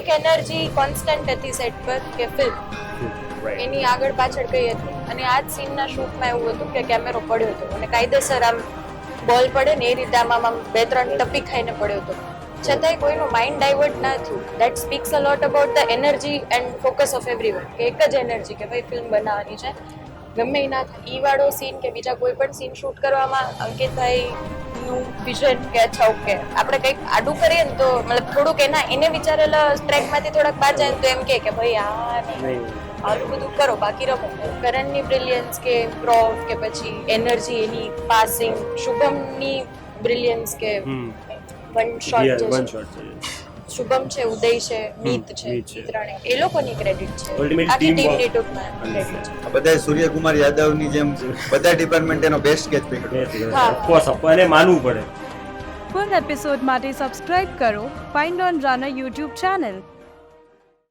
એક energy constant હતી set પર કે ફિલ્મ એની આગળ પાછળ કઈ હતી. અને આ જ સીનના શૂટમાં એવું હતું કે કેમેરો પડ્યો હતો અને કાયદેસર આમ બોલ પડે ને એ રીતે આમ 2-3 ટપી ખાઈને પડ્યો હતો, છતાંય કોઈનું માઇન્ડ ડાયવર્ટ ના થયું. That speaks a lot about the energy and focus of everyone. કે એક જ એનર્જી કે ભાઈ ફિલ્મ બનાવવાની છે, ગમે એ ના થાય. ઈ વાળો સીન કે બીજા કોઈ પણ સીન શૂટ કરવામાં અંકિતભાઈનું વિઝન કે અચ્છા ઓકે આપણે કંઈક આડું કરીએ ને તો મતલબ થોડુંક એને વિચારેલા ટ્રેકમાંથી થોડાક બહાર જાય તો એમ કે ભાઈ આ નહીં આવું બધું કરો બાકી રમો. કરણની બ્રિલિયન્સ કે પ્રોફ કે પછી એનર્જી એની પાસિંગ, શુભમની બ્રિલિયન્સ કે વન શોટ શુભમ છે, ઉદય છે, મીત છે, ત્રણે એ લોકોની ક્રેડિટ છે, આખી ટીમની ટૂંકમાં ક્રેડિટ છે. બધા સૂર્યકુમાર યાદવની જેમ બધા ડિપાર્ટમેન્ટ એનો બેસ્ટ સ્કેચ પકડ્યો. હા ઓફકોર્સ એને માનવું પડે. ફુલ એપિસોડ માટે સબસ્ક્રાઇબ કરો find on runner YouTube channel.